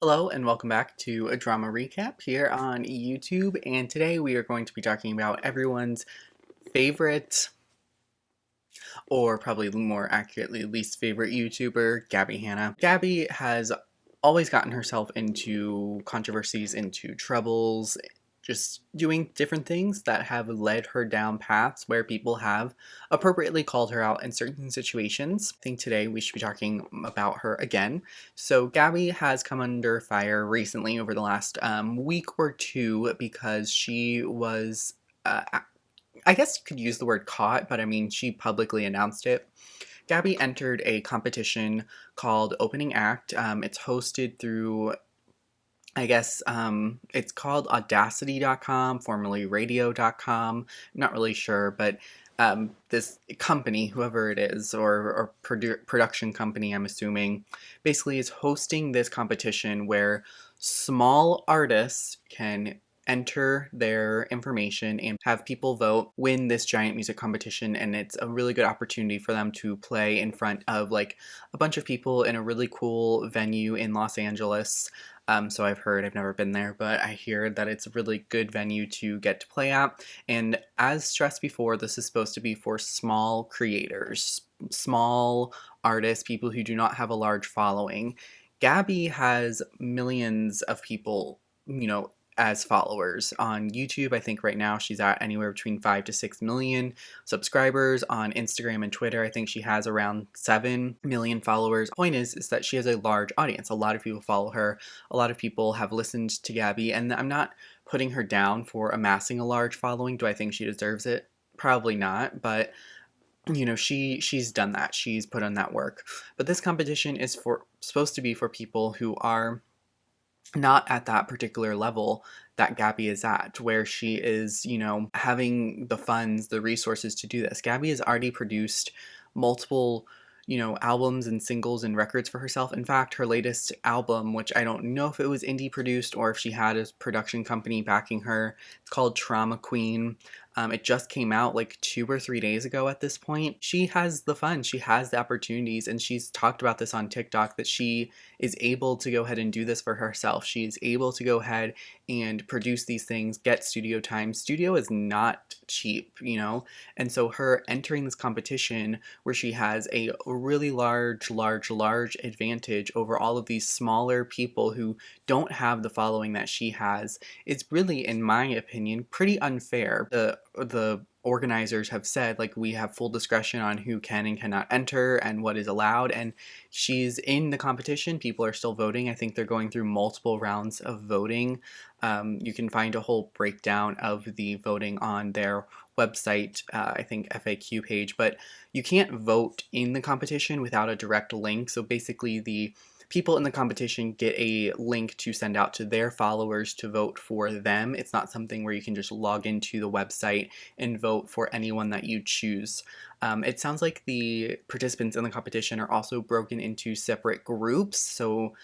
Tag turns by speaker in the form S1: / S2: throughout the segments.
S1: Hello and welcome back to a drama recap here on YouTube, and today we are going to be talking about everyone's favorite, or probably more accurately least favorite YouTuber, Gabbie Hanna. Gabbie has always gotten herself into controversies, into troubles, just doing different things that have led her down paths where people have appropriately called her out in certain situations. I think today we should be talking about her again. So Gabbie has come under fire recently over the last week or two because she was I guess you could use the word caught, but I mean, she publicly announced it. Gabbie entered a competition called Opening Act. It's hosted through, it's called Audacity.com, formerly Radio.com. Not really sure, but this company, whoever it is, or production company, I'm assuming, basically is hosting this competition where small artists can enter their information and have people vote, win this giant music competition, and it's a really good opportunity for them to play in front of like a bunch of people in a really cool venue in Los Angeles. So I've heard, I've never been there, but I hear that it's a really good venue to get to play at. And as stressed before, this is supposed to be for small creators, small artists, people who do not have a large following. Gabbie has millions of people, as followers on YouTube. I think right now she's at anywhere between 5 to 6 million subscribers. On Instagram and Twitter, I think she has around 7 million followers. Point is that she has a large audience. A lot of people follow her. A lot of people have listened to Gabbie, and I'm not putting her down for amassing a large following. Do I think she deserves it? Probably not, but she's done that. She's put in that work. But this competition is supposed to be for people who are not at that particular level that Gabbie is at, where she is, having the funds, the resources to do this. Gabbie has already produced multiple, albums and singles and records for herself. In fact, her latest album, which I don't know if it was indie produced or if she had a production company backing her, it's called Trauma Queen. It just came out like 2 or 3 days ago at this point. She has the funds, she has the opportunities, and she's talked about this on TikTok that she is able to go ahead and do this for herself. She's able to go ahead and produce these things, get studio time. Studio is not cheap, And so her entering this competition where she has a really large advantage over all of these smaller people who don't have the following that she has is really, in my opinion, pretty unfair. The organizers have said, like, we have full discretion on who can and cannot enter and what is allowed, and she's in the competition. People are still voting. I think they're going through multiple rounds of voting. You can find a whole breakdown of the voting on their website, I think FAQ page, but you can't vote in the competition without a direct link. So basically the people in the competition get a link to send out to their followers to vote for them. It's not something where you can just log into the website and vote for anyone that you choose. It sounds like the participants in the competition are also broken into separate groups. So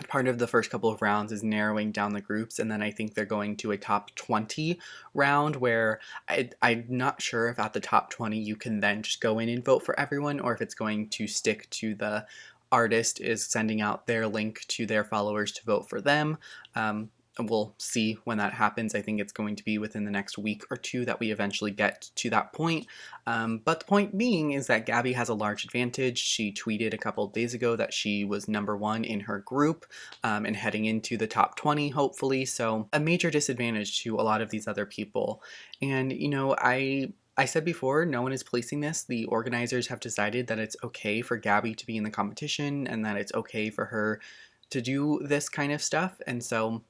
S1: part of the first couple of rounds is narrowing down the groups, and then I think they're going to a top 20 round where I'm not sure if at the top 20 you can then just go in and vote for everyone, or if it's going to stick to the artist is sending out their link to their followers to vote for them. We'll see when that happens. I think it's going to be within the next week or two that we eventually get to that point. But the point being is that Gabbie has a large advantage. She tweeted a couple of days ago that she was #1 in her group and heading into the top 20, hopefully. So a major disadvantage to a lot of these other people. And, I said before, no one is policing this. The organizers have decided that it's okay for Gabbie to be in the competition and that it's okay for her to do this kind of stuff. And so,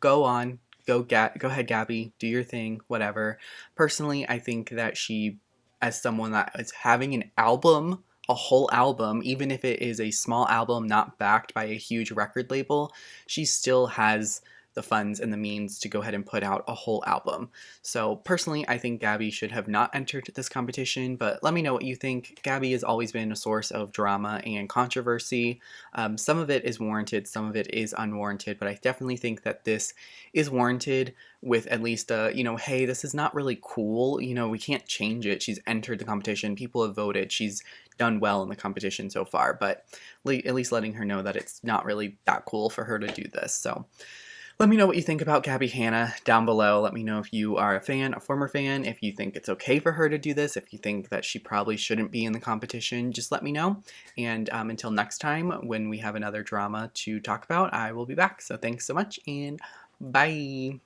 S1: go on, go ahead, Gabbie, do your thing, whatever. Personally, I think that she, as someone that is having an album, a whole album, even if it is a small album not backed by a huge record label, she still has the funds and the means to go ahead and put out a whole album. So personally, I think Gabbie should have not entered this competition, but let me know what you think. Gabbie has always been a source of drama and controversy. Some of it is warranted, some of it is unwarranted, but I definitely think that this is warranted with at least hey, this is not really cool. We can't change it. She's entered the competition. People have voted. She's done well in the competition so far, but at least letting her know that it's not really that cool for her to do this. So let me know what you think about Gabbie Hanna down below. Let me know if you are a fan, a former fan, if you think it's okay for her to do this, if you think that she probably shouldn't be in the competition, just let me know. And until next time, when we have another drama to talk about, I will be back. So thanks so much, and bye!